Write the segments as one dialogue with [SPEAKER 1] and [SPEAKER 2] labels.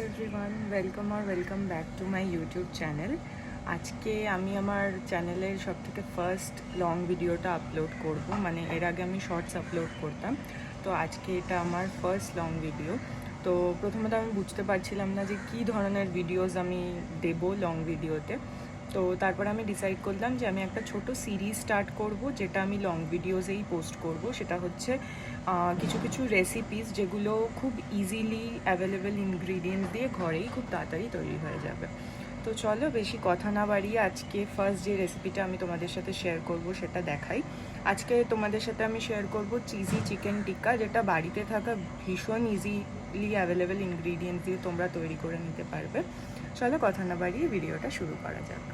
[SPEAKER 1] Everyone, welcome back to my YouTube channel. আজকে আমি আমার চ্যানেলের সবথেকে ফার্স্ট লং ভিডিওটা আপলোড করব। মানে এর আগে আমি শর্টস আপলোড করতাম, তো আজকে এটা আমার ফার্স্ট লং ভিডিও। তো প্রথমত আমি বুঝতে পারছিলাম না যে কী ধরনের ভিডিওস আমি দেব লং ভিডিওতে। তো তারপর আমি ডিসাইড করলাম যে আমি একটা ছোট সিরিজ স্টার্ট করব, যেটা আমি লং ভিডিওসেই পোস্ট করব। সেটা হচ্ছে কিছু কিছু রেসিপিস যেগুলো খুব ইজিলি অ্যাভেলেবেল ইনগ্রিডিয়েন্টস দিয়ে ঘরেই খুব তাড়াতাড়ি তৈরি হয়ে যাবে। তো চলো বেশি কথা না বাড়িয়ে আজকে ফার্স্ট যে রেসিপিটা আমি তোমাদের সাথে শেয়ার করব সেটা দেখাই। আজকে তোমাদের সাথে আমি শেয়ার করব চিজি চিকেন টিক্কা, যেটা বাড়িতে থাকা ভীষণ ইজিলি অ্যাভেলেবেল ইনগ্রিডিয়েন্টস দিয়ে তোমরা তৈরি করে নিতে পারবে। চলো কথা না বাড়িয়ে ভিডিওটা শুরু করা যাক।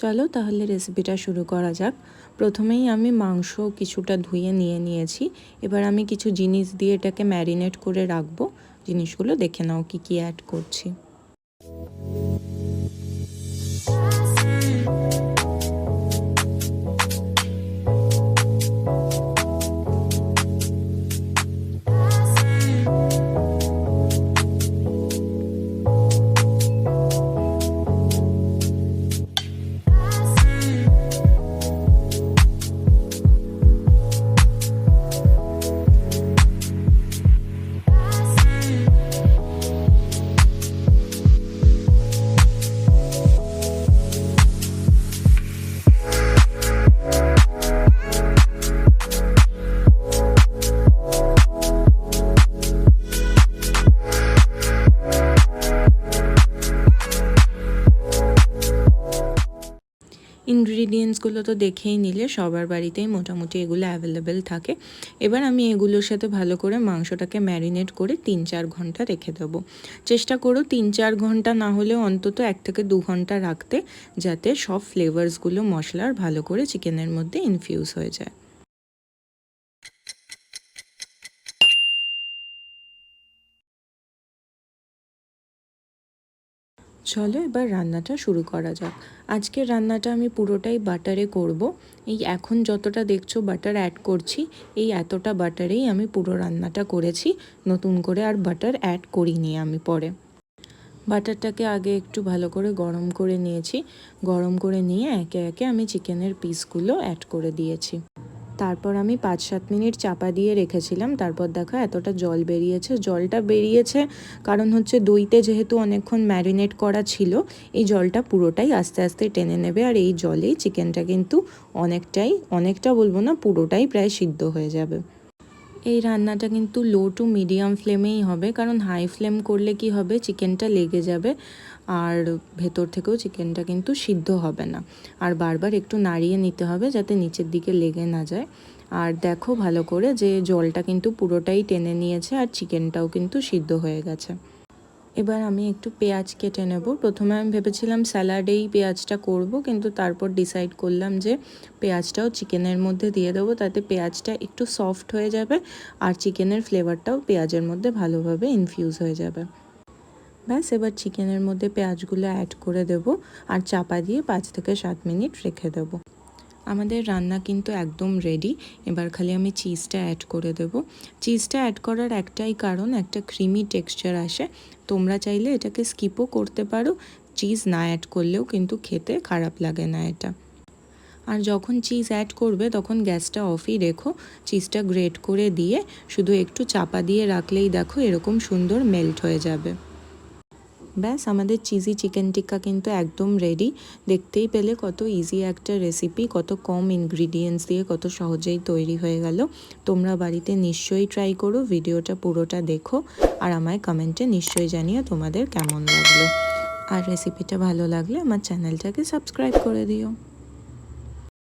[SPEAKER 2] চলো তাহলে রেসিপিটা শুরু করা যাক। প্রথমেই আমি মাংস কিছুটা ধুয়ে নিয়েছি। এবার আমি কিছু জিনিস দিয়ে এটাকে ম্যারিনেট করে রাখবো। জিনিসগুলো দেখে নাও কি কি অ্যাড করছি। ইনগ্রিডিয়েন্টসগুলো তো দেখেই নিলে, সবার বাড়িতেই মোটামুটি এগুলো অ্যাভেলেবেল থাকে। এবার আমি এগুলোর সাথে ভালো করে মাংসটাকে ম্যারিনেট করে 3-4 ঘন্টা রেখে দেবো। চেষ্টা করো 3-4 ঘন্টা না হলেও অন্তত 1 থেকে 2 ঘন্টা রাখতে, যাতে সব ফ্লেভার্সগুলো মশলার ভালো করে চিকেনের মধ্যে ইনফিউজ হয়ে যায়। চলো এবার রান্নাটা শুরু করা যাক। আজকের রান্নাটা আমি পুরোটাই বাটারে করব। এই এখন যতটা দেখছো বাটার অ্যাড করছি, এই এতটা বাটারেই আমি পুরো রান্নাটা করেছি। নতুন করে আর বাটার অ্যাড করিনি আমি পরে। বাটারটাকে আগে একটু ভালো করে গরম করে নিয়েছি। গরম করে নিয়ে একে একে আমি চিকেনের পিসগুলো অ্যাড করে দিয়েছি। তারপর আমি 5-7 মিনিট চাপা দিয়ে রেখেছিলাম। তারপর দেখো এতটা জল বেরিয়েছে। জলটা বেরিয়েছে কারণ হচ্ছে দইতে যেহেতু অনেকক্ষণ ম্যারিনেট করা ছিল, এই জলটা পুরোটাই আস্তে আস্তে টেনে নেবে। আর এই জলেই চিকেনটা কিন্তু অনেকটা বলবো না, পুরোটাই প্রায় সিদ্ধ হয়ে যাবে। এই রান্নাটা কিন্তু লো টু মিডিয়াম ফ্লেমেই হবে, কারণ হাই ফ্লেম করলে কি হবে, চিকেনটা লেগে যাবে আর ভেতর থেকেও চিকেনটা কিন্তু সিদ্ধ হবে না। আর বারবার একটু নাড়িয়ে নিতে হবে যাতে নিচের দিকে লেগে না যায়। আর দেখো ভালো করে যে জলটা কিন্তু পুরোটাই টেনে নিয়েছে আর চিকেনটাও কিন্তু সিদ্ধ হয়ে গেছে। এবার আমি একটু পেঁয়াজ কেটে নেব। প্রথমে আমি ভেবেছিলাম স্যালাডেই পেঁয়াজটা করব, কিন্তু তারপর ডিসাইড করলাম যে পেঁয়াজটাও চিকেনের মধ্যে দিয়ে দেবো, তাতে পেঁয়াজটা একটু সফট হয়ে যাবে আর চিকেনের ফ্লেভারটাও পেঁয়াজের মধ্যে ভালোভাবে ইনফিউজ হয়ে যাবে। ব্যাস, এবার চিকেনের মধ্যে পেঁয়াজগুলো অ্যাড করে দেব আর চাপা দিয়ে 5 থেকে 7 মিনিট রেখে দেব। আমাদের রান্না কিন্তু একদম রেডি। এবার খালি আমি চিজটা অ্যাড করে দেব। চিজটা অ্যাড করার একটাই কারণ, একটা ক্রিমি টেক্সচার আসে। তোমরা চাইলে এটাকে স্কিপও করতে পারো, চিজ না অ্যাড করলেও কিন্তু খেতে খারাপ লাগে না এটা। আর যখন চিজ অ্যাড করবে তখন গ্যাসটা অফই রেখো। চিজটা গ্রেট করে দিয়ে শুধু একটু চাপা দিয়ে রাখলেই দেখো এরকম সুন্দর মেল্ট হয়ে যাবে। ব্যাস, আমাদের চিজি চিকেন টিক্কা কিন্তু একদম রেডি। দেখতেই পেলে কত ইজি একটা রেসিপি, কত কম ইনগ্রিডিয়েন্টস দিয়ে কত সহজেই তৈরি হয়ে গেল। তোমরা বাড়িতে নিশ্চয়ই ট্রাই করো, ভিডিওটা পুরোটা দেখো আর আমায় কমেন্টে নিশ্চয়ই জানিও তোমাদের কেমন লাগলো। আর রেসিপিটা ভালো লাগলে আমার চ্যানেলটাকে সাবস্ক্রাইব করে দিও।